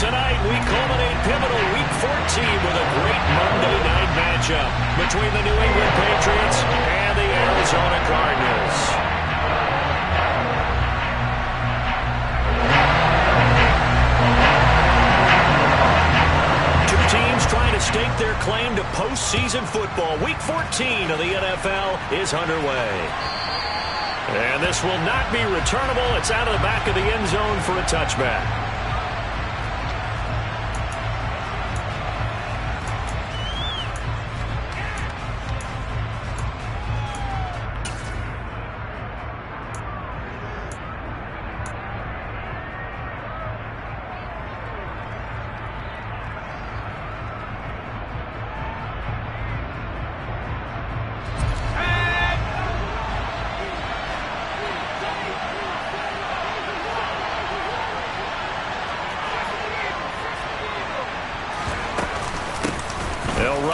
Tonight, we culminate pivotal Week 14 with a great Monday night matchup between the New England Patriots and the Arizona Cardinals. Two teams trying to stake their claim to postseason football. Week 14 of the NFL is underway. And this will not be returnable. It's out of the back of the end zone for a touchback.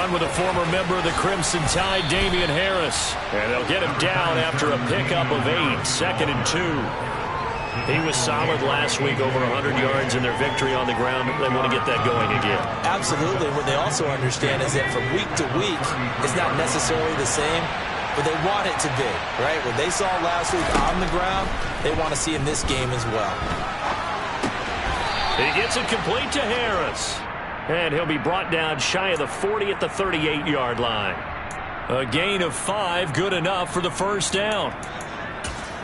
With a former member of the Crimson Tide, Damian Harris. And they'll get him down after a pickup of 8, 2nd and 2. He was solid last week, over 100 yards in their victory on the ground. They want to get that going again. Absolutely. What they also understand is that from week to week, it's not necessarily the same, but they want it to be, right? What they saw last week on the ground, they want to see in this game as well. He gets it complete to Harris. And he'll be brought down shy of the 40 at the 38-yard line. A gain of 5, good enough for the first down.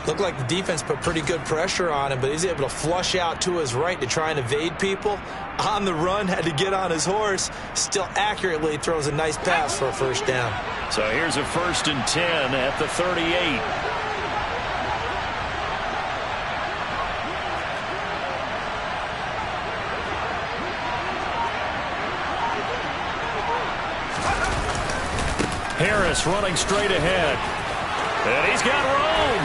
Looked like the defense put pretty good pressure on him, but he's able to flush out to his right to try and evade people. On the run, had to get on his horse. Still accurately throws a nice pass for a first down. So here's a 1st and 10 at the 38. Harris running straight ahead. And he's got room.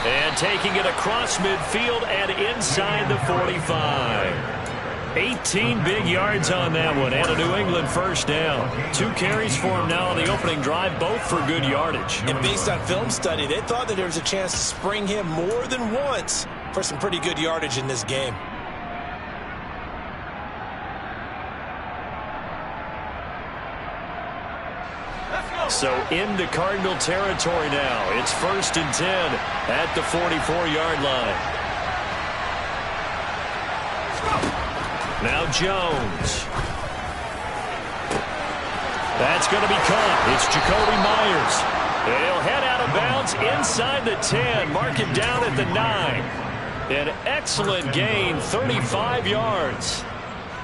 And taking it across midfield and inside the 45. 18 big yards on that one and a New England first down. 2 carries for him now on the opening drive, both for good yardage. And based on film study, they thought that there was a chance to spring him more than once for some pretty good yardage in this game. So into Cardinal territory now. It's 1st and 10 at the 44-yard line. Now Jones. That's going to be caught. It's Jacoby Myers. He'll head out of bounds inside the 10. Mark it down at the 9. An excellent gain, 35 yards.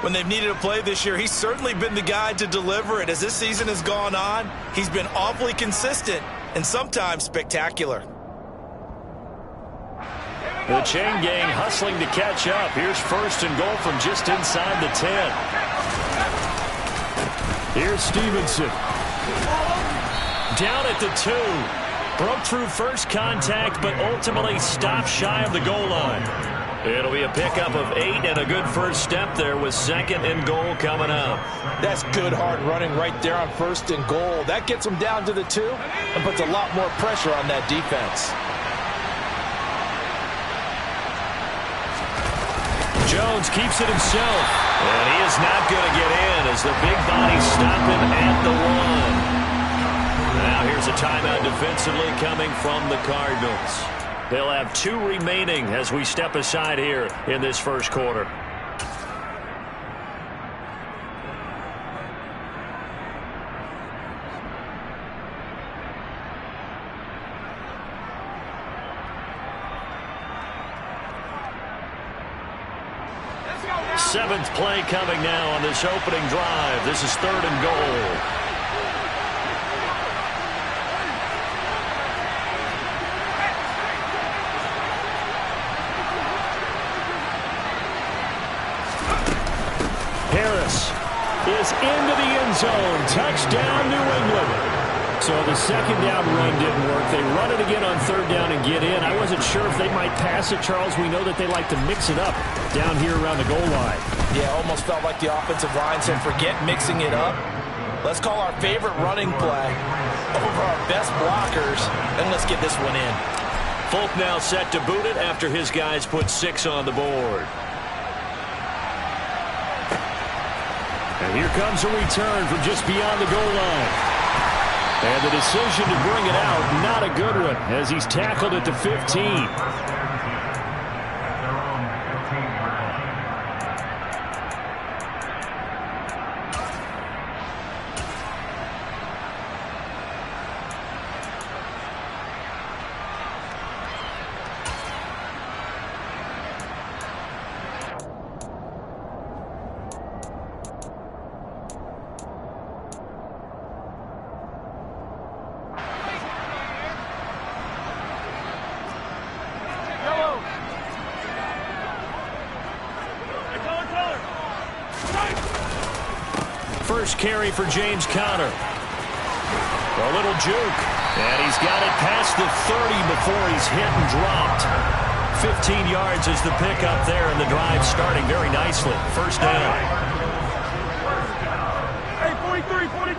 When they've needed a play this year, he's certainly been the guy to deliver it. As this season has gone on, he's been awfully consistent and sometimes spectacular. The chain gang hustling to catch up. Here's 1st and goal from just inside the 10. Here's Stevenson. Down at the 2. Broke through first contact, but ultimately stopped shy of the goal line. It'll be a pickup of 8 and a good first step there with 2nd and goal coming up. That's good hard running right there on 1st and goal. That gets them down to the 2 and puts a lot more pressure on that defense. Jones keeps it himself. And he is not going to get in as the big bodies stop him at the 1. Now here's a timeout defensively coming from the Cardinals. They'll have 2 remaining as we step aside here in this first quarter. Seventh play coming now on this opening drive. This is 3rd and goal. Harris is into the end zone. Touchdown, New England. So the 2nd down run didn't work. They run it again on 3rd down and get in. I wasn't sure if they might pass it, Charles. We know that they like to mix it up down here around the goal line. Yeah, almost felt like the offensive line said, forget mixing it up. Let's call our favorite running play over our best blockers, and let's get this one in. Folk now set to boot it after his guys put 6 on the board. And here comes a return from just beyond the goal line. And the decision to bring it out, not a good one, as he's tackled at the 15. First carry for James Conner. A little juke. And he's got it past the 30 before he's hit and dropped. 15 yards is the pickup there, and the drive starting very nicely. First down. Hey, 43, 15.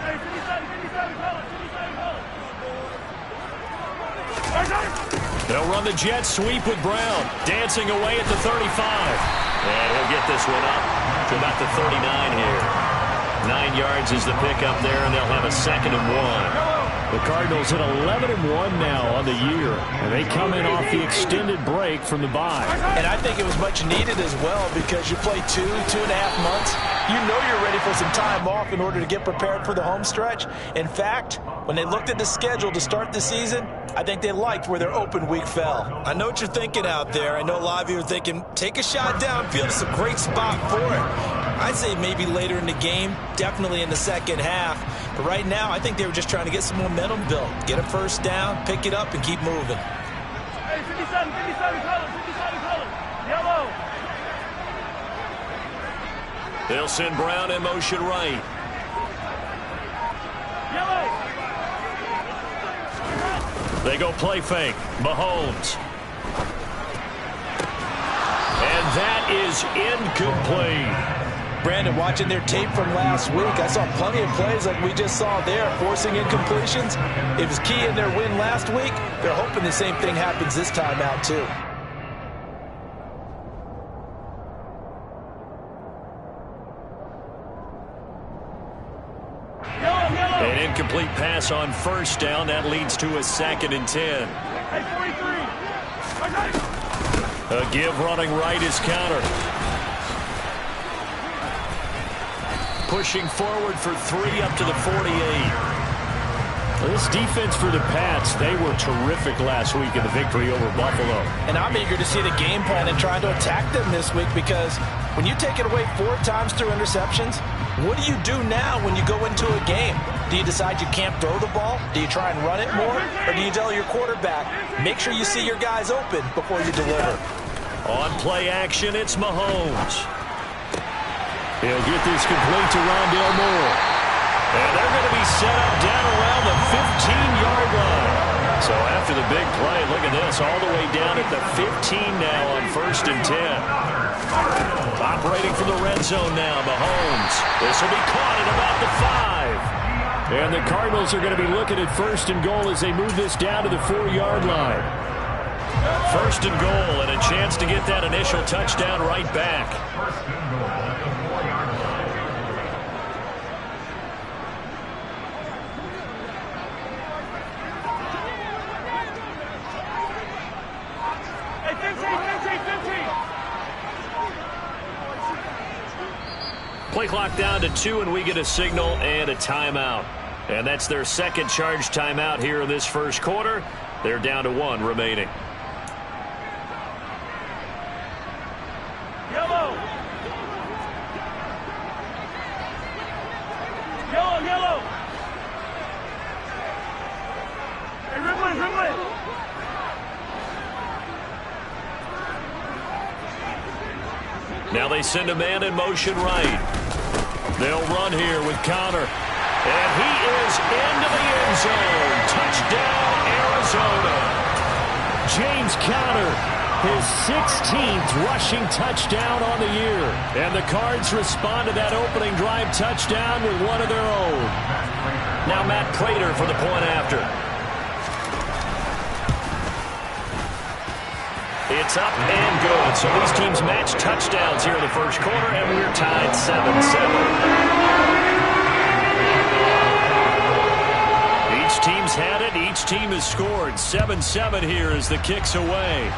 Hey, 57, call it. They'll run the jet sweep with Brown. Dancing away at the 35. And he'll get this one up to about the 39 here. 9 yards is the pickup there, and they'll have a 2nd and 1. The Cardinals at 11-1 now on the year, and they come in off the extended break from the bye. And I think it was much needed as well, because you play 2.5 months. You know you're ready for some time off in order to get prepared for the home stretch. In fact, when they looked at the schedule to start the season, I think they liked where their open week fell. I know what you're thinking out there. I know a lot of you are thinking, take a shot downfield. It's a great spot for it. I'd say maybe later in the game, definitely in the second half. But right now, I think they were just trying to get some momentum built. Get a first down, pick it up, and keep moving. Hey, 57, color. Yellow. They'll send Brown in motion right. Yellow. They go play fake. Mahomes. And that is incomplete. Brandon, watching their tape from last week, I saw plenty of plays like we just saw there, forcing incompletions. It was key in their win last week. They're hoping the same thing happens this time out, too. An incomplete pass on first down. That leads to a 2nd and 10. Hey, 43. A give running right is Conner. Pushing forward for 3 up to the 48. This defense for the Pats, they were terrific last week in the victory over Buffalo. And I'm eager to see the game plan and trying to attack them this week, because when you take it away 4 times through interceptions, what do you do now when you go into a game? Do you decide you can't throw the ball? Do you try and run it more? Or do you tell your quarterback, make sure you see your guys open before you deliver? On play action, it's Mahomes. He'll get this complete to Rondale Moore. And they're going to be set up down around the 15-yard line. So after the big play, look at this, all the way down at the 15 now on 1st and 10. Operating from the red zone now, Mahomes. This will be caught at about the 5. And the Cardinals are going to be looking at 1st and goal as they move this down to the 4-yard line. 1st and goal, and a chance to get that initial touchdown right back. Play clock down to 2, and we get a signal and a timeout. And that's their 2nd charge timeout here in this first quarter. They're down to 1 remaining. Yellow. Hey, Ridley. Now they send a man in motion right. They'll run here with Conner. And he is into the end zone. Touchdown, Arizona. James Conner, his 16th rushing touchdown on the year. And the Cards respond to that opening drive touchdown with one of their own. Now Matt Prater for the point after. It's up and good. So these teams match touchdowns here in the first quarter, and we're tied 7-7. Each team's had it. Each team has scored. 7-7 here as the kick's away.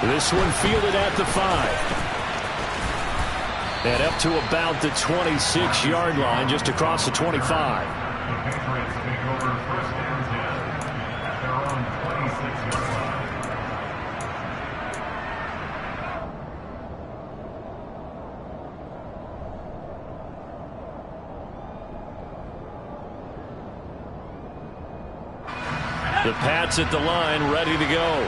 This one fielded at the 5. And up to about the 26-yard line, just across the 25. The Pats at the line, ready to go.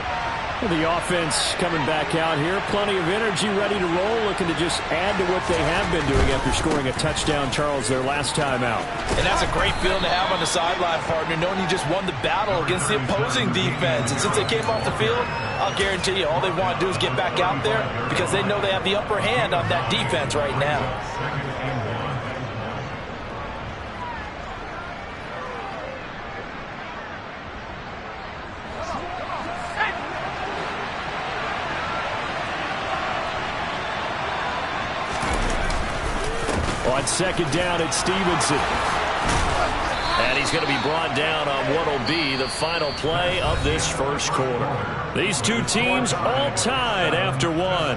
The offense coming back out here. Plenty of energy, ready to roll, looking to just add to what they have been doing after scoring a touchdown, Charles, their last time out. And that's a great feeling to have on the sideline, partner, knowing you just won the battle against the opposing defense. And since they came off the field, I'll guarantee you all they want to do is get back out there because they know they have the upper hand on that defense right now. On second down, it's Stevenson. And he's going to be brought down on what will be the final play of this first quarter. These two teams all tied after one.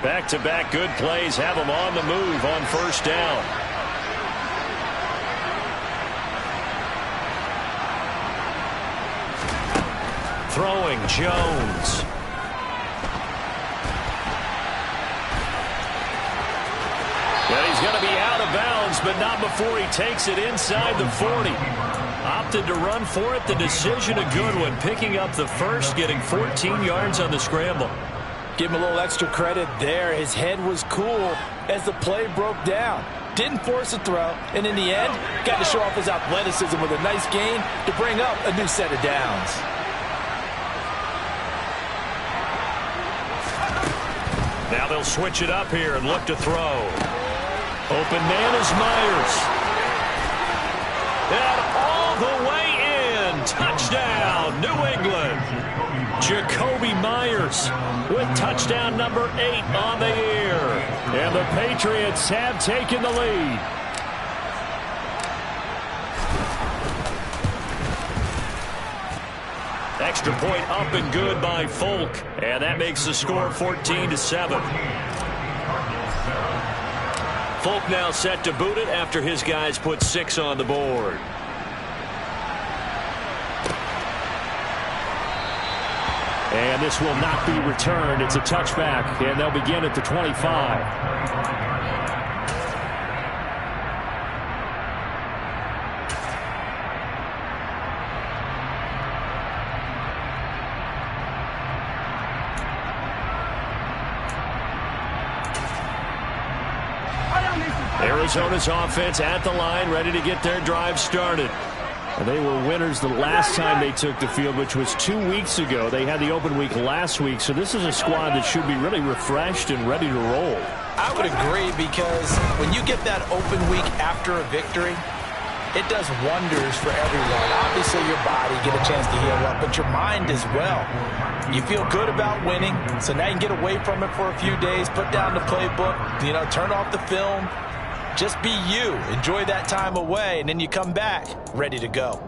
Back-to-back good plays have them on the move on first down. Throwing Jones. And he's going to be out of bounds, but not before he takes it inside the 40. Opted to run for it. The decision a good one. Picking up the first, getting 14 yards on the scramble. Give him a little extra credit there. His head was cool as the play broke down. Didn't force a throw, and in the end, got to show off his athleticism with a nice gain to bring up a new set of downs. Now they'll switch it up here and look to throw. Open man is Myers. And all the way in. Touchdown, New England. Jacoby Myers with touchdown number 8 on the year. And the Patriots have taken the lead. Extra point up and good by Folk. And that makes the score 14-7. Folk now set to boot it after his guys put 6 on the board. And this will not be returned. It's a touchback, and they'll begin at the 25. Arizona's offense at the line, ready to get their drive started. And they were winners the last time they took the field, which was 2 weeks ago. They had the open week last week, so this is a squad that should be really refreshed and ready to roll. I would agree, because when you get that open week after a victory, it does wonders for everyone. Obviously, your body get a chance to heal up, but your mind as well. You feel good about winning, so now you can get away from it for a few days, put down the playbook, turn off the film. Just be you. Enjoy that time away, and then you come back ready to go.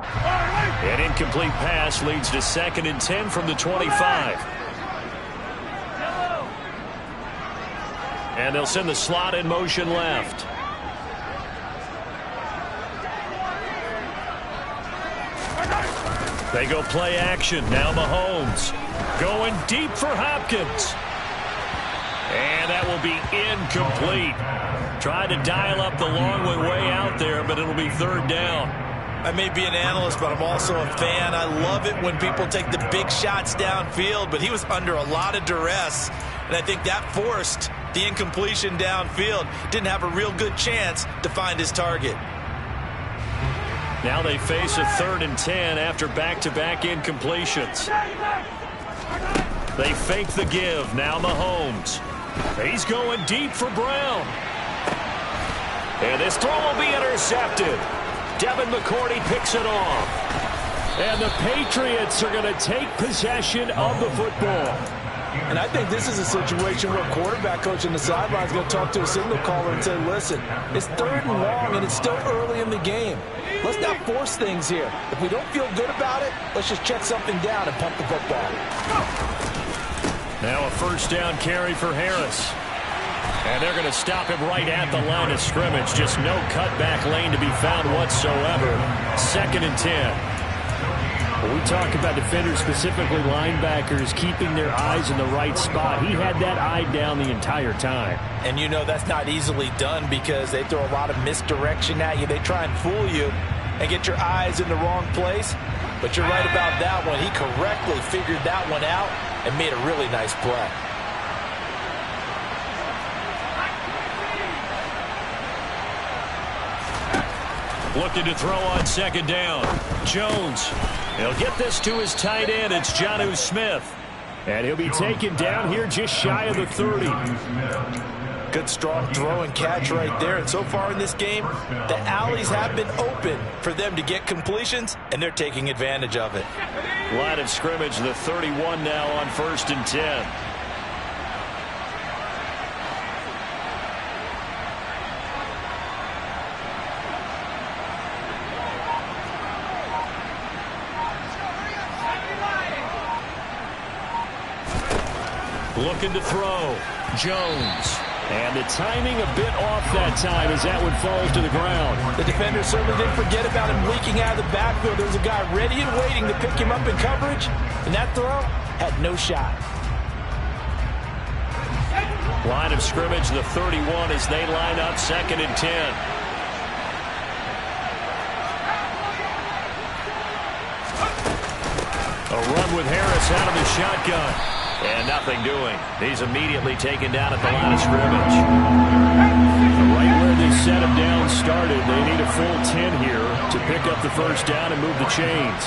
An incomplete pass leads to 2nd and 10 from the 25. And they'll send the slot in motion left. They go play action. Now Mahomes going deep for Hopkins. And that will be incomplete. Tried to dial up the long way out there, but it'll be 3rd down. I may be an analyst, but I'm also a fan. I love it when people take the big shots downfield, but he was under a lot of duress, and I think that forced the incompletion downfield. Didn't have a real good chance to find his target. Now they face a 3rd and 10 after back-to-back incompletions. They fake the give. Now Mahomes. He's going deep for Brown. And this throw will be intercepted. Devin McCourty picks it off. And the Patriots are going to take possession of the football. And I think this is a situation where quarterback coach on the sideline is going to talk to a signal caller and say, listen, it's 3rd and long and it's still early in the game. Let's not force things here. If we don't feel good about it, let's just check something down and pump the football. Now a 1st down carry for Harris. And they're going to stop him right at the line of scrimmage. Just no cutback lane to be found whatsoever. 2nd and 10. When we talk about defenders, specifically linebackers, keeping their eyes in the right spot, he had that eye down the entire time. And you know that's not easily done because they throw a lot of misdirection at you. They try and fool you and get your eyes in the wrong place. But you're right about that one. He correctly figured that one out and made a really nice play. Looking to throw on 2nd down. Jones. He'll get this to his tight end. It's Jonnu Smith. And he'll be taken down here just shy of the 30. Good strong throw and catch right there. And so far in this game, the alleys have been open for them to get completions, and they're taking advantage of it. Line of scrimmage, the 31 now on 1st and 10. Looking to throw. Jones. And the timing a bit off that time as that one falls to the ground. The defender certainly didn't forget about him leaking out of the backfield. There was a guy ready and waiting to pick him up in coverage, and that throw had no shot. Line of scrimmage, the 31 as they line up 2nd and 10. A run with Harris out of the shotgun. And nothing doing. He's immediately taken down at the line of scrimmage. Right where they set him down started. They need a full 10 here to pick up the 1st down and move the chains.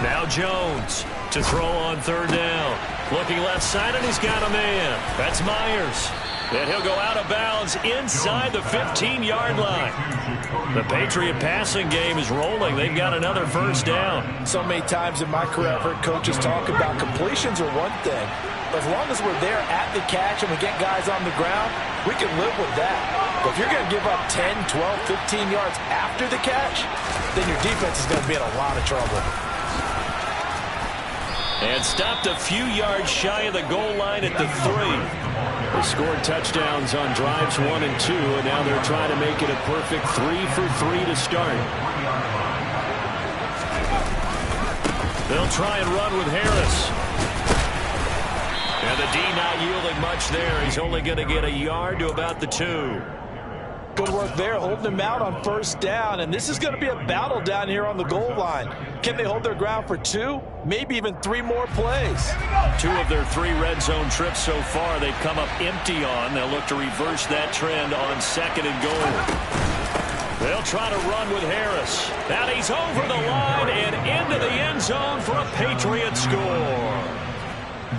Now Jones to throw on 3rd down. Looking left side, and he's got a man. That's Myers. And he'll go out of bounds inside the 15-yard line. The Patriot passing game is rolling. They've got another 1st down. So many times in my career I've heard coaches talk about completions are one thing. But as long as we're there at the catch and we get guys on the ground, we can live with that. But if you're going to give up 10, 12, 15 yards after the catch, then your defense is going to be in a lot of trouble. And stopped a few yards shy of the goal line at the 3. They scored touchdowns on drives 1 and 2, and now they're trying to make it a perfect 3 for 3 to start. They'll try and run with Harris. And the D not yielding much there. He's only going to get a yard to about the 2. Good work there, holding him out on 1st down, and this is going to be a battle down here on the goal line. Can they hold their ground for 2, maybe even 3 more plays? 2 of their 3 red zone trips so far they've come up empty on. They'll look to reverse that trend on 2nd and goal. They'll try to run with Harris. And he's over the line and into the end zone for a Patriot score.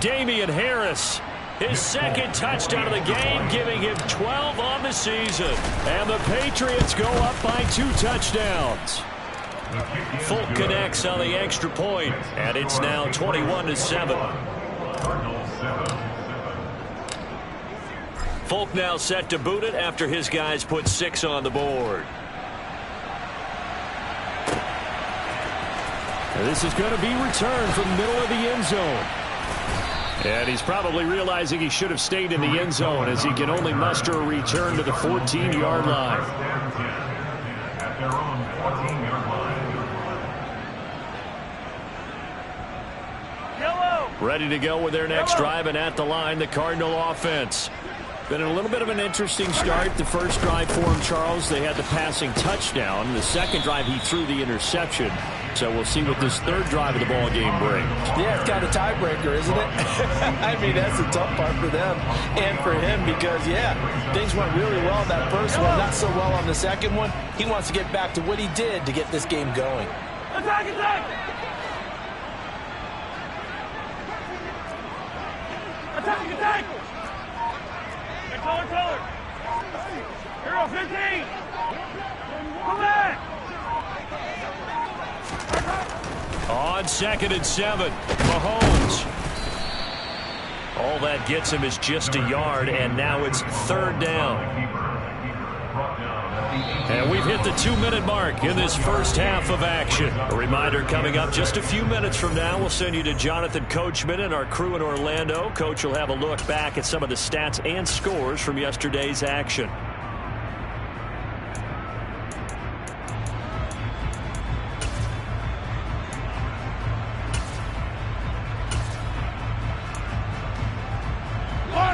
Damian Harris, his 2nd touchdown of the game, giving him 12 on the season. And the Patriots go up by 2 touchdowns. Folk connects on the extra point, and it's now 21-7. Folk now set to boot it after his guys put 6 on the board. And this is going to be returned from the middle of the end zone. And he's probably realizing he should have stayed in the end zone as he can only muster a return to the 14-yard line. Ready to go with their next drive, and at the line, the Cardinal offense. Been a little bit of an interesting start. The first drive for him, Charles, they had the passing touchdown. The second drive, he threw the interception. So we'll see what this third drive of the ball game brings. Yeah, it's kind of a tiebreaker, isn't it? I mean, that's the tough part for them and for him because, yeah, things went really well in that first one, not so well on the second one. He wants to get back to what he did to get this game going. Attack, attack! Attack, attack! Hey, color. Hero, 15! Come back! On 2nd and 7, Mahomes. All that gets him is just a yard, and now it's 3rd down. And we've hit the 2-minute mark in this first half of action. A reminder coming up just a few minutes from now. We'll send you to Jonathan Coachman and our crew in Orlando. Coach will have a look back at some of the stats and scores from yesterday's action.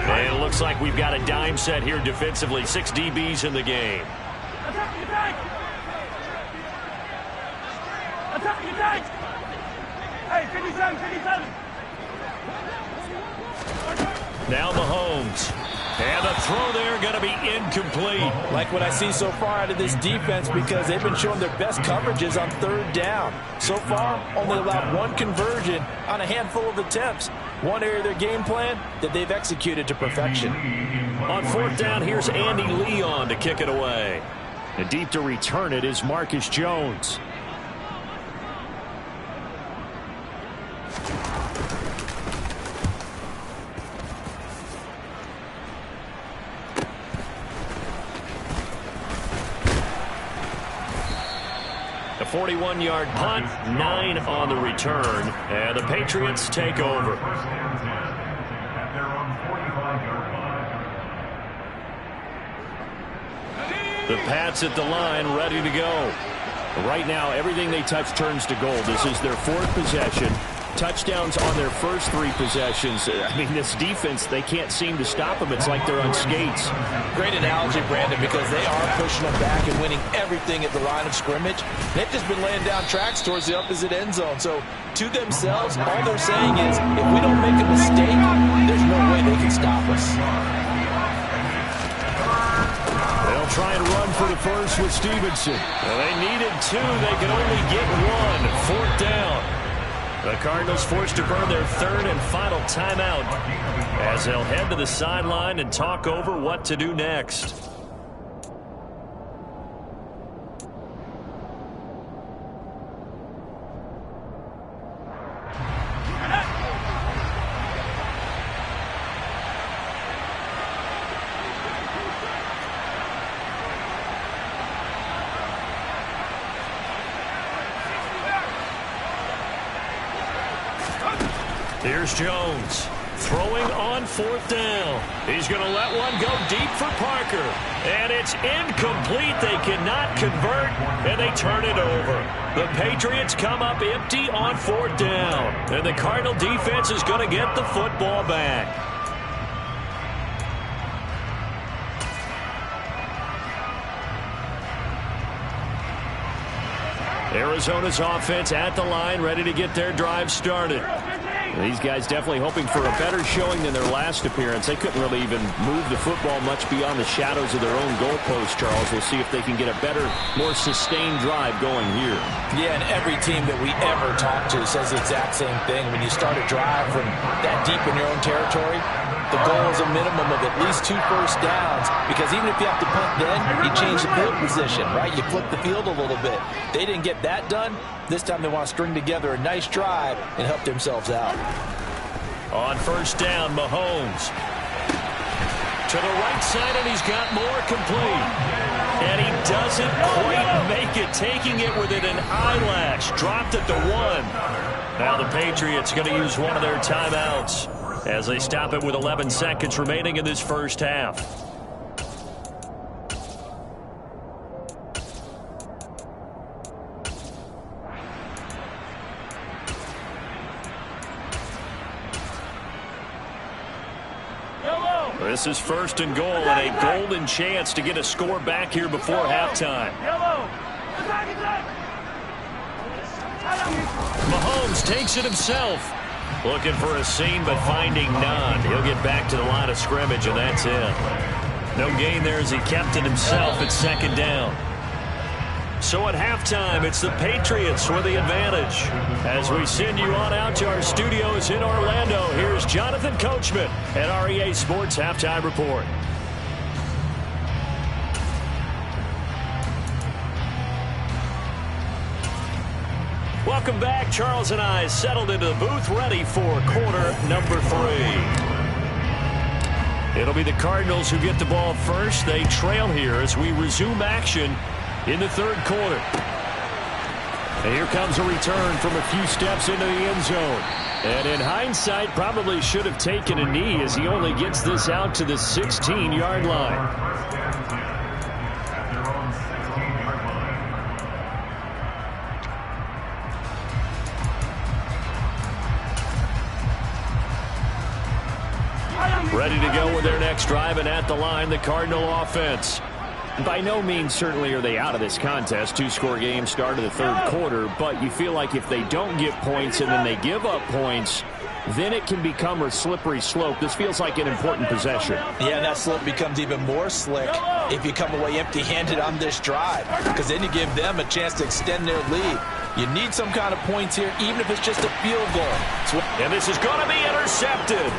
And it looks like we've got a dime set here defensively. 6 DBs in the game. Attack, attack! Attack, attack! Hey, 57, 57! Now Mahomes. And the throw there going to be incomplete. Like what I see so far out of this defense because they've been showing their best coverages on 3rd down. So far, only allowed 1 conversion on a handful of attempts. One area of their game plan that they've executed to perfection. On 4th down, here's Andy Leon to kick it away. And deep to return it is Marcus Jones. The 41-yard punt, 9 on the return, and the Patriots take over. The Pats at the line, ready to go. Right now, everything they touch turns to gold. This is their 4th possession. Touchdowns on their first 3 possessions. I mean, this defense, they can't seem to stop them. It's like they're on skates. Great analogy, Brandon, because they are pushing them back and winning everything at the line of scrimmage. They've just been laying down tracks towards the opposite end zone. So, to themselves, all they're saying is, if we don't make a mistake, there's no way they can stop us. They'll try and run for the first with Stevenson. Well, they needed 2. They could only get 1. 4th down. The Cardinals forced to burn their 3rd and final timeout as they'll head to the sideline and talk over what to do next. Here's Jones throwing on 4th down. He's going to let one go deep for Parker. And it's incomplete. They cannot convert, and they turn it over. The Patriots come up empty on 4th down. And the Cardinal defense is going to get the football back. Arizona's offense at the line, ready to get their drive started. These guys definitely hoping for a better showing than their last appearance. They couldn't really even move the football much beyond the shadows of their own goalpost, Charles. We'll see if they can get a better, more sustained drive going here. Yeah, and every team that we ever talk to says the exact same thing. When you start a drive from that deep in your own territory, the goal is a minimum of at least 2 first downs, because even if you have to punt then, you change the field position, right? You flip the field a little bit. They didn't get that done. This time they want to string together a nice drive and help themselves out. On 1st down, Mahomes. To the right side, and he's got more complete. And he doesn't quite make it, taking it within an eyelash. Dropped at the 1. Now the Patriots going to use one of their timeouts as they stop it with 11 seconds remaining in this first half. This is first and goal and a golden chance to get a score back here before halftime. Mahomes takes it himself. Looking for a seam, but finding none. He'll get back to the line of scrimmage, and that's it. No gain there as he kept it himself at second down. So at halftime, it's the Patriots with the advantage. As we send you on out to our studios in Orlando, here's Jonathan Coachman at REA Sports Halftime Report. Welcome back. Charles and I settled into the booth ready for quarter number 3. It'll be the Cardinals who get the ball first. They trail here as we resume action in the third quarter. And here comes a return from a few steps into the end zone. And in hindsight, probably should have taken a knee as he only gets this out to the 16-yard line. Ready to go with their next drive, and at the line, the Cardinal offense. By no means certainly are they out of this contest. Two-score game, start of the third quarter, but you feel like if they don't get points and then they give up points, then it can become a slippery slope. This feels like an important possession. Yeah, and that slope becomes even more slick if you come away empty-handed on this drive, because then you give them a chance to extend their lead. You need some kind of points here, even if it's just a field goal. And this is going to be intercepted.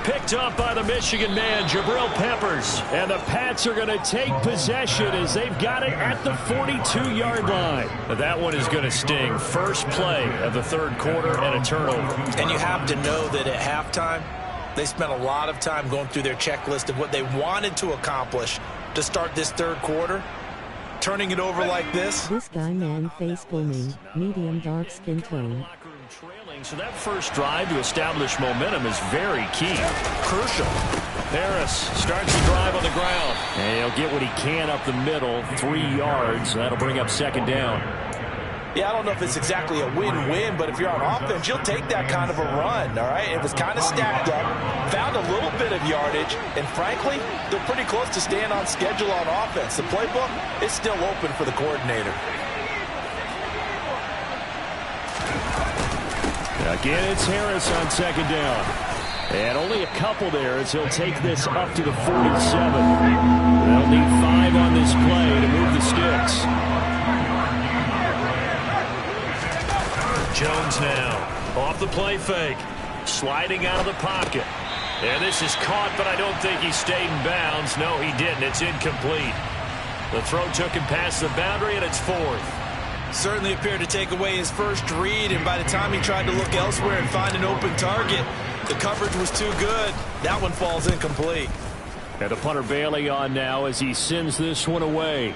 Picked up by the Michigan man, Jabril Peppers. And the Pats are going to take possession as they've got it at the 42-yard line. That one is going to sting. First play of the third quarter and a turnover. And you have to know that at halftime, they spent a lot of time going through their checklist of what they wanted to accomplish to start this third quarter. Turning it over like this. This guy man face booming, medium dark skin tone. So that first drive to establish momentum is very key. Crucial. Harris starts the drive on the ground. And he'll get what he can up the middle, 3 yards. That'll bring up second down. Yeah, I don't know if it's exactly a win-win, but if you're on offense, you'll take that kind of a run, all right? It was kind of stacked up, found a little bit of yardage, and frankly, they're pretty close to staying on schedule on offense. The playbook is still open for the coordinator. Again, it's Harris on second down. And only a couple there as he'll take this up to the 47. They'll need 5 on this play to move the sticks. Jones now off the play fake. Sliding out of the pocket. And this is caught, but I don't think he stayed in bounds. No, he didn't. It's incomplete. The throw took him past the boundary, and it's 4th. Certainly appeared to take away his first read, and by the time he tried to look elsewhere and find an open target, the coverage was too good. That one falls incomplete. And the punter Bailey on now as he sends this one away.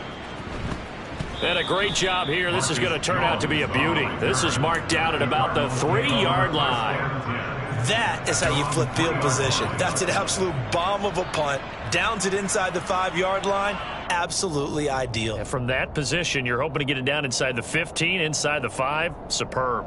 And a great job here. This is going to turn out to be a beauty. This is marked out at about the 3-yard line. That is how you flip field position. That's an absolute bomb of a punt. Downs it inside the 5-yard line. Absolutely ideal. And from that position, you're hoping to get it down inside the 15, inside the 5. Superb.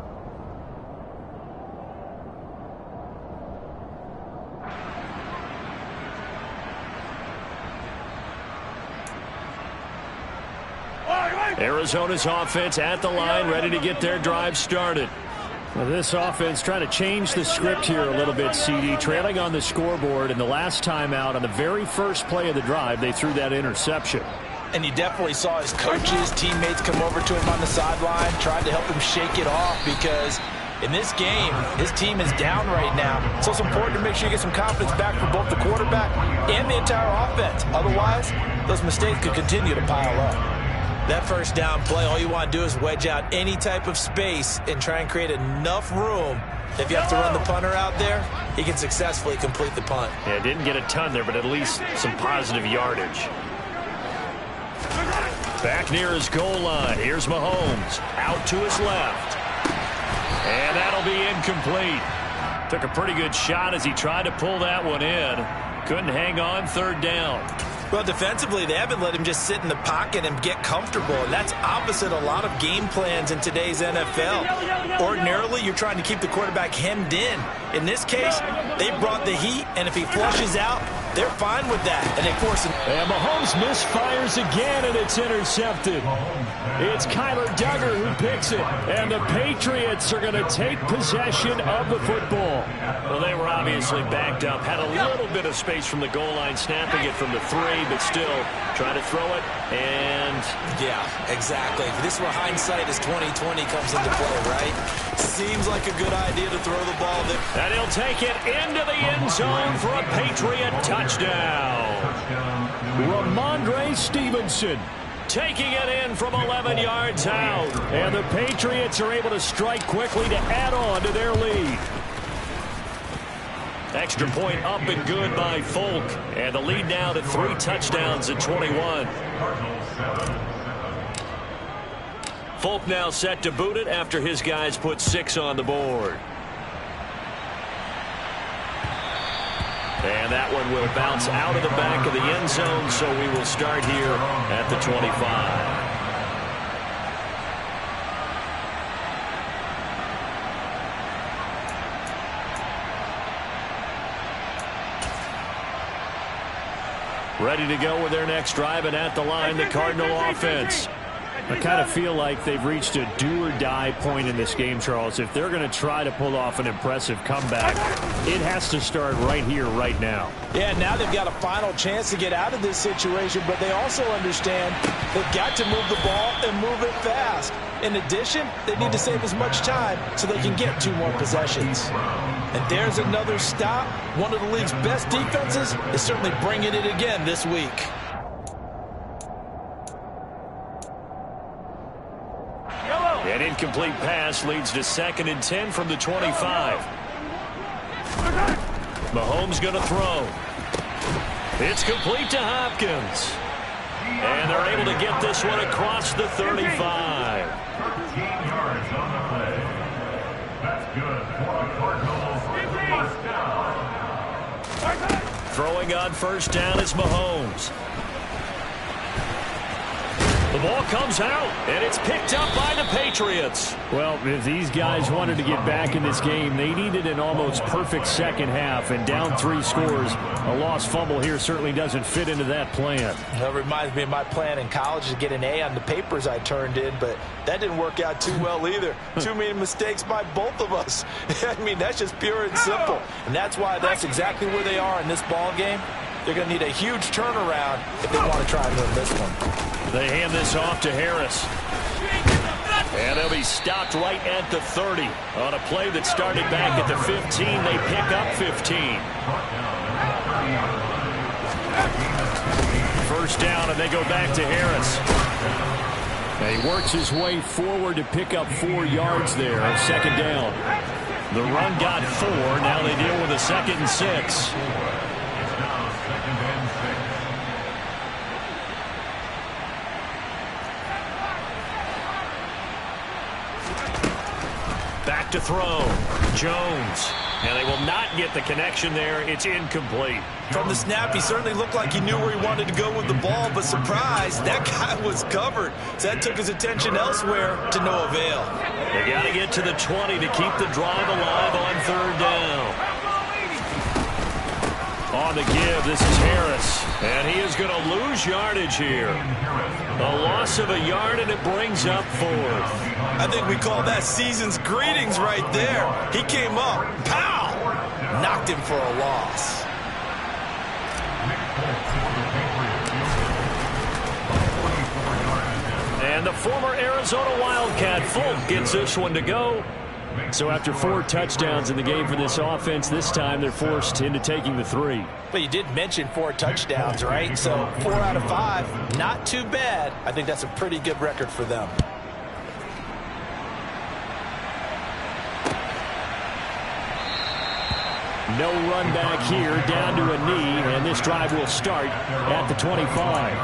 Arizona's offense at the line, ready to get their drive started. Well, this offense trying to change the script here a little bit, CD. Trailing on the scoreboard, and the last time out on the very first play of the drive, they threw that interception. And you definitely saw his coaches, teammates come over to him on the sideline, trying to help him shake it off, because in this game, his team is down right now. So it's important to make sure you get some confidence back for both the quarterback and the entire offense. Otherwise, those mistakes could continue to pile up. That first down play, all you want to do is wedge out any type of space and try and create enough room. If you have to run the punter out there, he can successfully complete the punt. Yeah, didn't get a ton there, but at least some positive yardage. Back near his goal line. Here's Mahomes. Out to his left. And that'll be incomplete. Took a pretty good shot as he tried to pull that one in. Couldn't hang on, third down. Well, defensively, they haven't let him just sit in the pocket and get comfortable, and that's opposite a lot of game plans in today's NFL. Ordinarily, you're trying to keep the quarterback hemmed in. In this case, they brought the heat, and if he flushes out, they're fine with that, and they force it. And Mahomes misfires again, and it's intercepted. It's Kyler Duggar who picks it, and the Patriots are going to take possession of the football. Well, they were obviously backed up, had a little bit of space from the goal line, snapping it from the 3, but still trying to throw it, and... Yeah, exactly. This is where hindsight is 20/20 comes into play, right? Seems like a good idea to throw the ball there. And he'll take it into the end zone for a Patriot touchdown. Ramondre Stevenson taking it in from 11 yards out. And the Patriots are able to strike quickly to add on to their lead. Extra point up and good by Folk. And the lead now to 3 touchdowns at 21. Folk now set to boot it after his guys put 6 on the board. And that one will bounce out of the back of the end zone, so we will start here at the 25. Ready to go with their next drive, and at the line, the Cardinal offense. I kind of feel like they've reached a do-or-die point in this game, Charles. If they're going to try to pull off an impressive comeback, it has to start right here, right now. Yeah, now they've got a final chance to get out of this situation, but they also understand they've got to move the ball and move it fast. In addition, they need to save as much time so they can get 2 more possessions. And there's another stop. One of the league's best defenses is certainly bringing it again this week. An incomplete pass leads to 2nd and 10 from the 25. Mahomes going to throw. It's complete to Hopkins. And they're able to get this one across the 35. 13 yards on the play. That's good for the Cardinals. First down. Throwing on first down is Mahomes. The ball comes out, and it's picked up by the Patriots. Well, if these guys wanted to get back in this game, they needed an almost perfect second half, and down 3 scores. A lost fumble here certainly doesn't fit into that plan. That reminds me of my plan in college to get an A on the papers I turned in, but that didn't work out too well either. Too many mistakes by both of us. I mean, that's just pure and simple. And that's why that's exactly where they are in this ball game. They're going to need a huge turnaround if they want to try and win this one. They hand this off to Harris. And they'll be stopped right at the 30. On a play that started back at the 15, they pick up 15. First down, and they go back to Harris. And he works his way forward to pick up 4 yards there. 2nd down. The run got 4. Now they deal with a 2nd and 6. Back to throw. Jones. And they will not get the connection there. It's incomplete. From the snap, he certainly looked like he knew where he wanted to go with the ball, but surprise, that guy was covered. So that took his attention elsewhere to no avail. They got to get to the 20 to keep the drive alive on 3rd down. On the give, this is Harris. And he is going to lose yardage here. A loss of a yard, and it brings up 4th. I think we call that season's greetings right there. He came up, pow! Knocked him for a loss. And the former Arizona Wildcat, Folk, gets this one to go. So after 4 touchdowns in the game for this offense, this time they're forced into taking the 3. But you did mention 4 touchdowns, right? So 4 out of 5, not too bad. I think that's a pretty good record for them. No run back here, down to a knee, and this drive will start at the 25.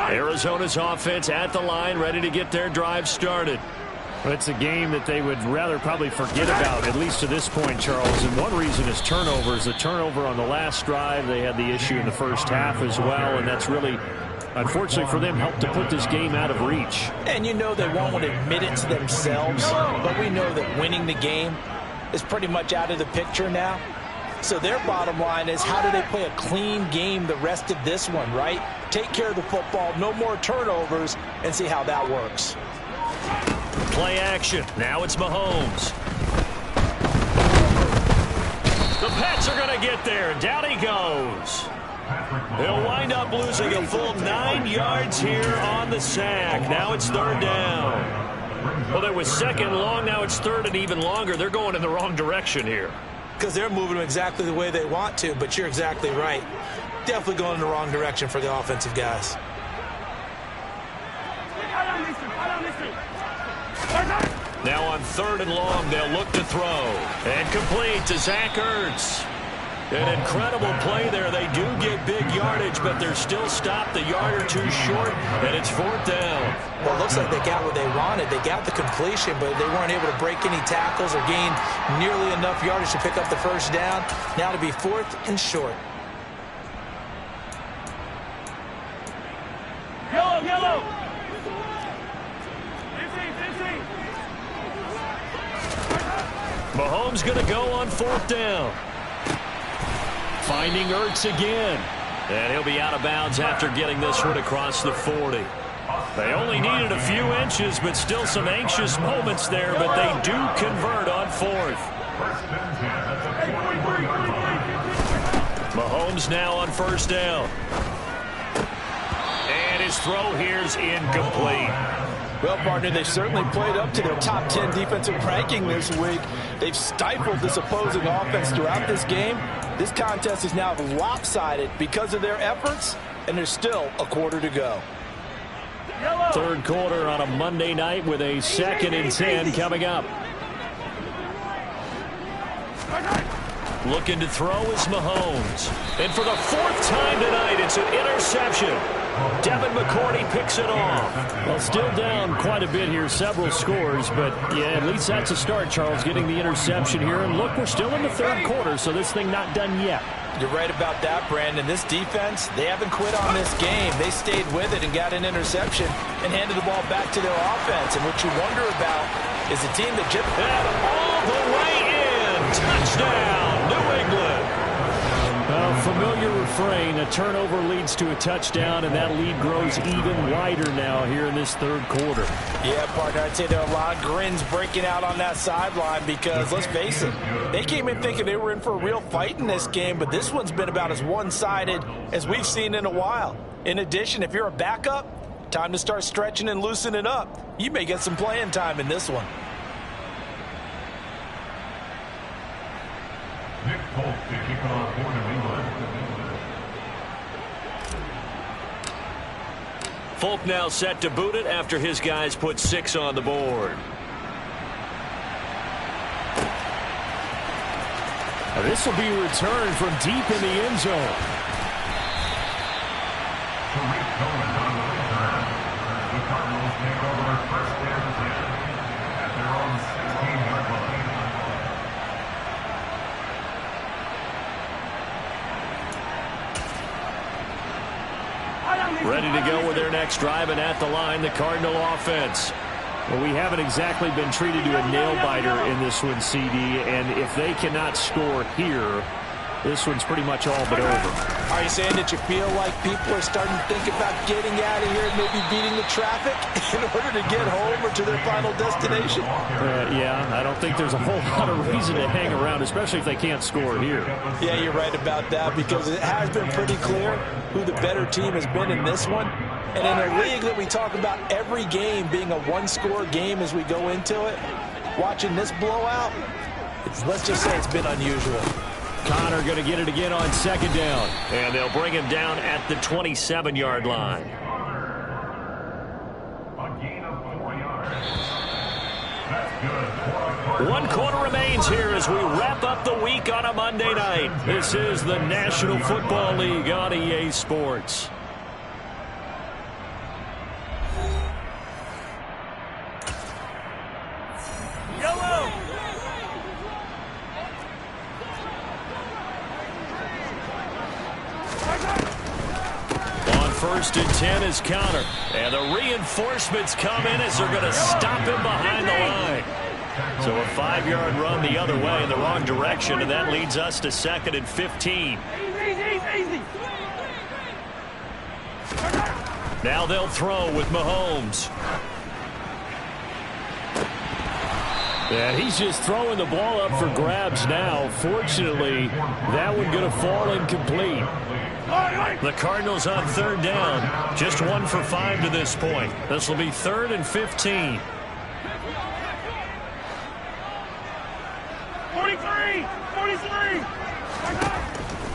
Arizona's offense at the line, ready to get their drive started. Well, it's a game that they would rather probably forget about, at least to this point, Charles. And one reason is turnovers. The turnover on the last drive, they had the issue in the first half as well, and that's really, unfortunately for them, helped to put this game out of reach. And you know they won't admit it to themselves, but we know that winning the game is pretty much out of the picture now. So their bottom line is, how do they play a clean game the rest of this one, right? Take care of the football, no more turnovers, and see how that works. Play action. Now it's Mahomes. The Pats are going to get there. Down he goes. He'll wind up losing a full 9 yards here on the sack. Now it's third down. Well, there was second long. Now it's third and even longer. They're going in the wrong direction here. Because they're moving exactly the way they want to, but you're exactly right. Definitely going in the wrong direction for the offensive guys. Now on third and long, they'll look to throw. And complete to Zach Ertz. An incredible play there. They do get big yardage, but they're still stopped a yard or two short, and it's fourth down. Well, it looks like they got what they wanted. They got the completion, but they weren't able to break any tackles or gain nearly enough yardage to pick up the first down. Now to be fourth and short. Yellow, yellow. Mahomes going to go on fourth down. Finding Ertz again. And he'll be out of bounds after getting this one across the 40. They only needed a few inches, but still some anxious moments there, but they do convert on fourth. Mahomes now on first down. And his throw here's incomplete. Well, partner, they certainly played up to their top 10 defensive ranking this week. They've stifled this opposing offense throughout this game. This contest is now lopsided because of their efforts, and there's still a quarter to go. Third quarter on a Monday night with a 2nd and 10 coming up. Looking to throw is Mahomes. And for the 4th time tonight, it's an interception. Devin McCourty picks it off. Well, still down quite a bit here, several scores, but yeah, at least that's a start, Charles, getting the interception here. And look, we're still in the third quarter, so this thing not done yet. You're right about that, Brandon. This defense, they haven't quit on this game. They stayed with it and got an interception and handed the ball back to their offense. And what you wonder about is a team that just... And all the way in. Touchdown, New England. Familiar refrain, a turnover leads to a touchdown, and that lead grows even wider now here in this third quarter. Yeah, partner, I'd say there are a lot of grins breaking out on that sideline because, let's face it, they came in thinking they were in for a real fight in this game, but this one's been about as one-sided as we've seen in a while. In addition, if you're a backup, time to start stretching and loosening up. You may get some playing time in this one. Nick Folk to kick off for New England. Folk now set to boot it after his guys put 6 on the board. This will be returned from deep in the end zone. Tariq Cohen on the return. The Cardinals take over first and 10 at their own 16-yard line. Ready to go with their next drive, and at the line, the Cardinal offense. Well, we haven't exactly been treated to a nail-biter in this one, CD, and if they cannot score here, this one's pretty much all but over. Are you saying that you feel like people are starting to think about getting out of here and maybe beating the traffic in order to get home or to their final destination? Yeah, I don't think there's a whole lot of reason to hang around, especially if they can't score here. Yeah, you're right about that because it has been pretty clear who the better team has been in this one. And in a league that we talk about every game being a one-score game as we go into it, watching this blowout, let's just say it's been unusual. Connor going to get it again on second down. And they'll bring him down at the 27-yard line. A gain of 4 yards. That's good. 1 quarter remains here as we wrap up the week on a Monday night. This is the National Football League on EA Sports. first and 10 is Connor. And the reinforcements come in as they're going to stop him behind the line. So a 5-yard run the other way in the wrong direction, and that leads us to 2nd and 15. Now they'll throw with Mahomes. And he's just throwing the ball up for grabs now. Fortunately, that one going to fall incomplete. The Cardinals on 3rd down. Just 1 for 5 to this point. This will be 3rd and 15. 43!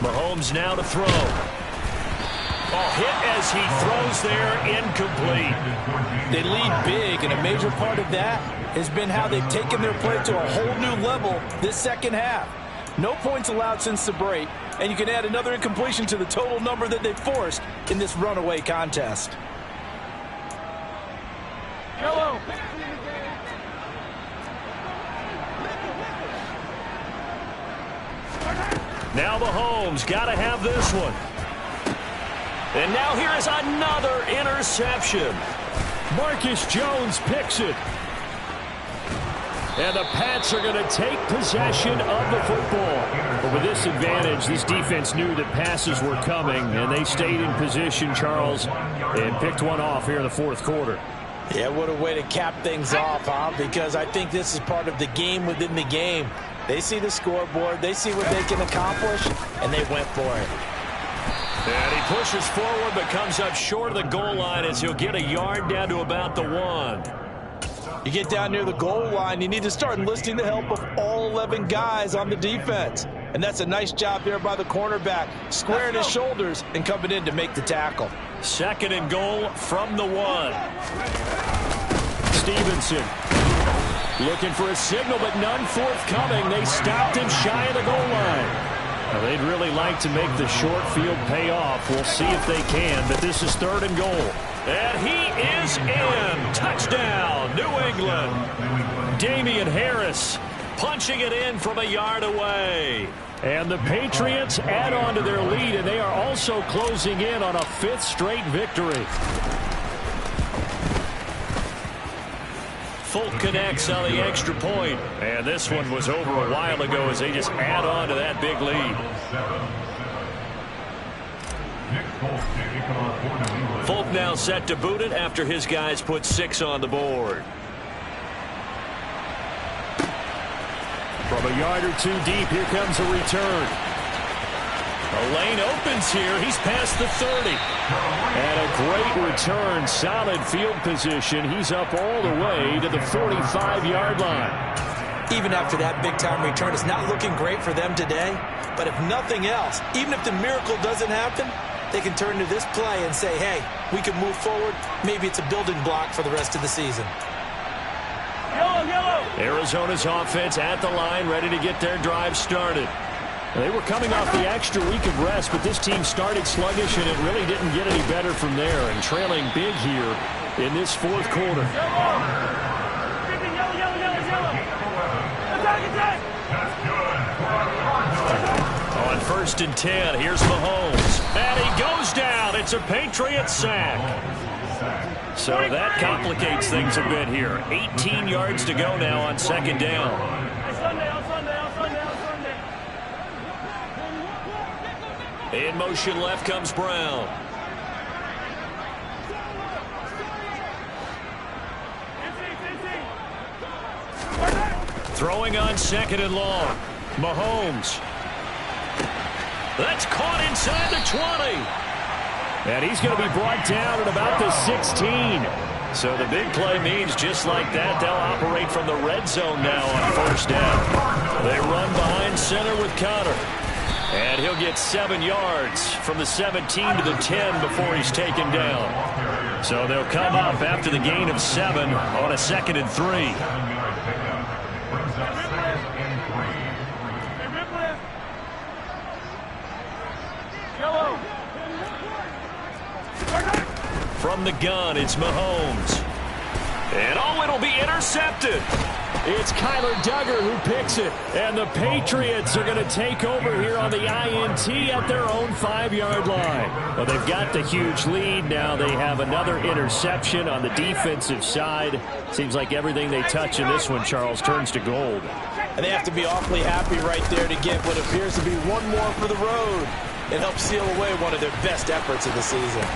Mahomes now to throw. Hit as he throws there, incomplete. They lead big, and a major part of that has been how they've taken their play to a whole new level this second half. No points allowed since the break, and you can add another incompletion to the total number that they've forced in this runaway contest. Yellow! Now Mahomes got to have this one. And now here is another interception. Marcus Jones picks it. And the Pats are going to take possession of the football. But with this advantage, this defense knew that passes were coming, and they stayed in position, Charles, and picked one off here in the 4th quarter. Yeah, what a way to cap things off, huh? Because I think this is part of the game within the game. They see the scoreboard, they see what they can accomplish, and they went for it. And he pushes forward but comes up short of the goal line as he'll get a yard down to about the 1. You get down near the goal line, you need to start enlisting the help of all 11 guys on the defense. And that's a nice job there by the cornerback, squaring his shoulders and coming in to make the tackle. 2nd and goal from the 1. Stevenson looking for a signal, but none forthcoming. They stopped him shy of the goal line. Now, they'd really like to make the short field pay off. We'll see if they can, but this is 3rd and goal. And he is in. Touchdown, New England. Damian Harris punching it in from a yard away. And the Patriots add on to their lead, and they are also closing in on a 5th straight victory. Folk connects on the extra point. And this one was over a while ago as they just add on to that big lead. Folk now set to boot it after his guys put 6 on the board. From a yard or 2 deep, here comes a return. A lane opens here. He's past the 30. And a great return. Solid field position. He's up all the way to the 45-yard line. Even after that big-time return, it's not looking great for them today. But if nothing else, even if the miracle doesn't happen, they can turn to this play and say, hey, we can move forward. Maybe it's a building block for the rest of the season. Yellow, yellow! Arizona's offense at the line, ready to get their drive started. They were coming off the extra week of rest, but this team started sluggish, and it really didn't get any better from there. And trailing big here in this 4th quarter. On 1st and 10, here's Mahomes. And he goes down. It's a Patriot sack. So that complicates things a bit here. 18 yards to go now on 2nd down. In motion left comes Brown. Throwing on 2nd and long. Mahomes. That's caught inside the 20. And he's going to be brought down at about the 16. So the big play means just like that, they'll operate from the red zone now on 1st down. They run behind center with Connor. And he'll get 7 yards from the 17 to the 10 before he's taken down. So they'll come up after the gain of 7 on a 2nd and 3. From the gun, it's Mahomes. And it'll be intercepted. It's Kyler Duggar who picks it. And the Patriots are going to take over here on the INT at their own 5-yard line. Well, they've got the huge lead. Now they have another interception on the defensive side. Seems like everything they touch in this one, Charles, turns to gold. And they have to be awfully happy right there to get what appears to be one more for the road. It helps seal away one of their best efforts of the season.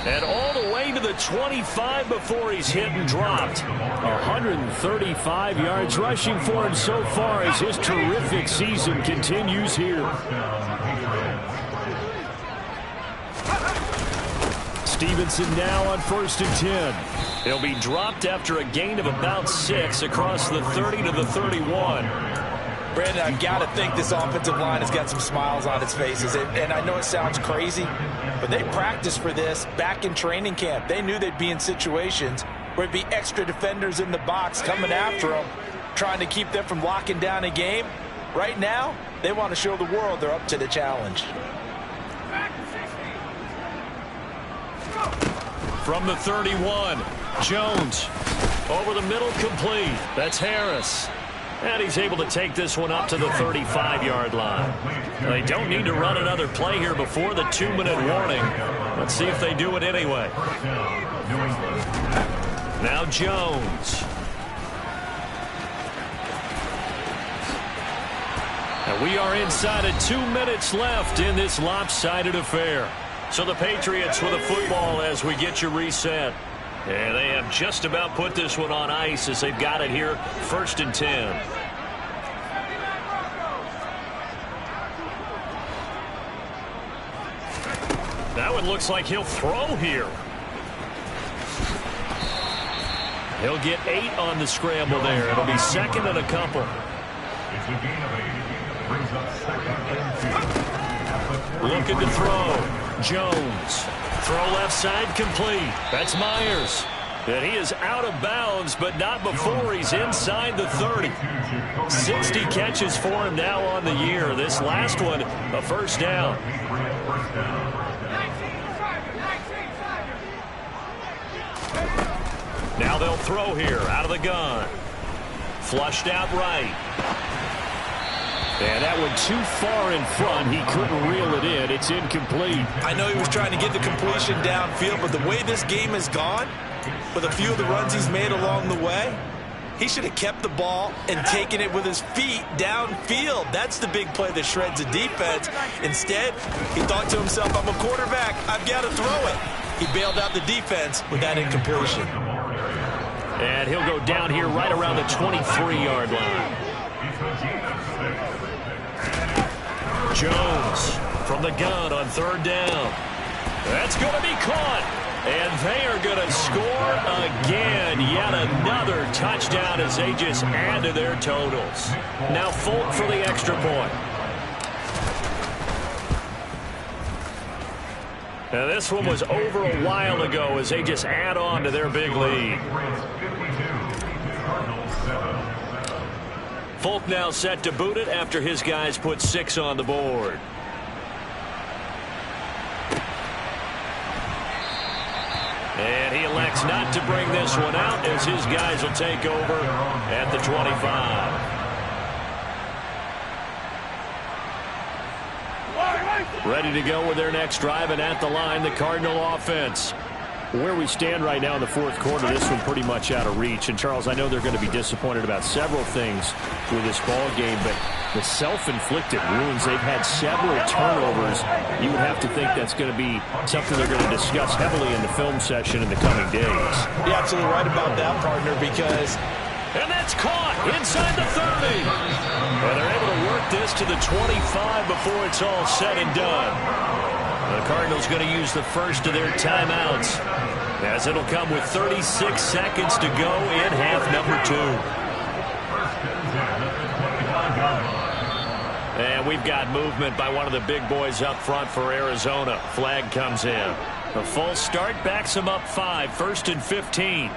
And all the way to the 25 before he's hit and dropped. 135 yards rushing for him so far as his terrific season continues here. Stevenson now on 1st and 10. He'll be dropped after a gain of about 6 across the 30 to the 31. Brandon, I've got to think this offensive line has got some smiles on its faces. And I know it sounds crazy, but they practiced for this back in training camp. They knew they'd be in situations where it'd be extra defenders in the box coming after them, trying to keep them from locking down a game. Right now, they want to show the world they're up to the challenge. From the 31, Jones over the middle, complete. That's Harris. And he's able to take this one up to the 35-yard line. They don't need to run another play here before the 2-minute warning. Let's see if they do it anyway. Now Jones. And we are inside of 2 minutes left in this lopsided affair. So the Patriots with a football as we get you reset. And they have just about put this one on ice as they've got it here, 1st and 10. That one looks like he'll throw here. He'll get 8 on the scramble there. It'll be 2nd and a couple. It's a gain of 8. Brings up 2nd and 2. Looking to throw. Jones. Throw left side, complete. That's Myers. And he is out of bounds, but not before he's inside the 30. 60 catches for him now on the year. This last one, a first down. Now they'll throw here out of the gun. Flushed out right. And that one too far in front. He couldn't reel it in. It's incomplete. I know he was trying to get the completion downfield, but the way this game has gone, with a few of the runs he's made along the way, he should have kept the ball and taken it with his feet downfield. That's the big play that shreds the defense. Instead, he thought to himself, I'm a quarterback. I've got to throw it. He bailed out the defense with that incompletion. And he'll go down here right around the 23-yard line. Jones from the gun on 3rd down. That's going to be caught. And they are going to score again. Yet another touchdown as they just add to their totals. Now Folk for the extra point. Now this one was over a while ago as they just add on to their big lead. Folk now set to boot it after his guys put 6 on the board. And he elects not to bring this one out as his guys will take over at the 25. Ready to go with their next drive, and at the line, the Cardinal offense. Where we stand right now in the 4th quarter, this one pretty much out of reach. And, Charles, I know they're going to be disappointed about several things with this ball game, but the self-inflicted wounds, they've had several turnovers. You would have to think that's going to be something they're going to discuss heavily in the film session in the coming days. You're absolutely right about that, partner, because... And that's caught inside the 30. And they're able to work this to the 25 before it's all said and done. The Cardinals going to use the first of their timeouts, as it'll come with 36 seconds to go in half number 2. And we've got movement by one of the big boys up front for Arizona. Flag comes in. The false start backs them up 5. 1st and 15.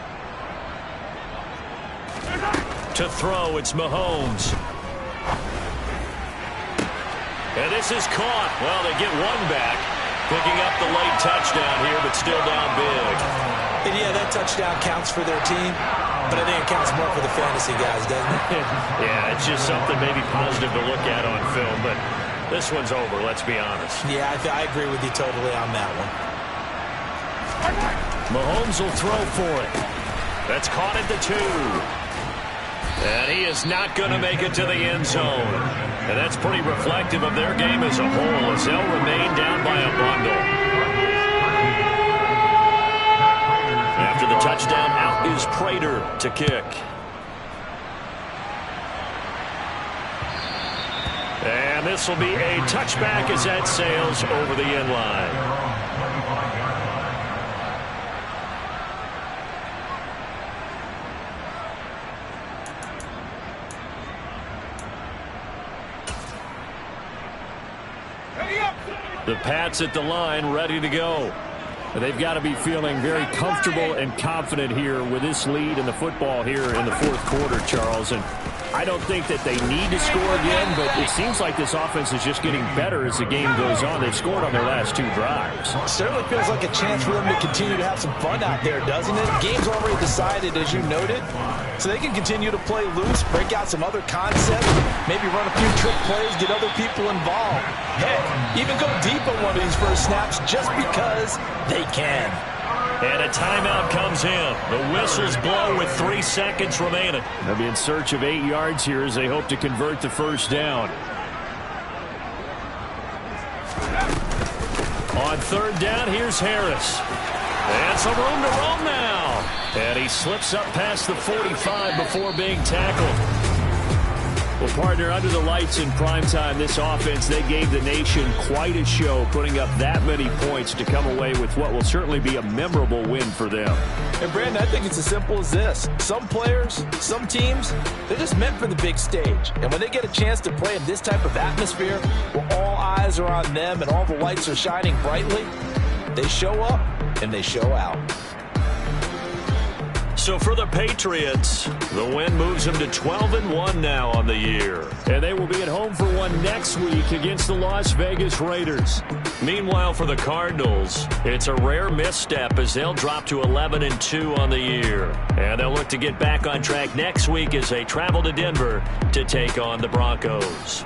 To throw, it's Mahomes. And this is caught. Well, they get one back. Picking up the late touchdown here, but still down big. And yeah, that touchdown counts for their team, but I think it counts more for the fantasy guys, doesn't it? Yeah, it's just something maybe positive to look at on film, but this one's over, let's be honest. Yeah, I agree with you totally on that one. Mahomes will throw for it. That's caught at the 2. And he is not going to make it to the end zone. And that's pretty reflective of their game as a whole, as they'll remain down by a bundle. After the touchdown, out is Prater to kick. And this will be a touchback as that sails over the end line. The Pats at the line, ready to go. They've got to be feeling very comfortable and confident here with this lead in the football here in the fourth quarter, Charles. And I don't think that they need to score again, but it seems like this offense is just getting better as the game goes on. They've scored on their last 2 drives. It certainly feels like a chance for them to continue to have some fun out there, doesn't it? Game's already decided, as you noted, so they can continue to play loose, break out some other concepts, maybe run a few trick plays, get other people involved. Heck, even go deep on one of these first snaps just because they can. And a timeout comes in. The whistles blow with 3 seconds remaining. They'll be in search of 8 yards here as they hope to convert the first down. On third down, here's Harris. And some room to roam now. And he slips up past the 45 before being tackled. Well, partner, under the lights in primetime, this offense, they gave the nation quite a show, putting up that many points to come away with what will certainly be a memorable win for them. And, Brandon, I think it's as simple as this. Some players, some teams, they're just meant for the big stage. And when they get a chance to play in this type of atmosphere where all eyes are on them and all the lights are shining brightly, they show up and they show out. So for the Patriots, the win moves them to 12-1 now on the year. And they will be at home for one next week against the Las Vegas Raiders. Meanwhile, for the Cardinals, it's a rare misstep as they'll drop to 11-2 on the year. And they'll look to get back on track next week as they travel to Denver to take on the Broncos.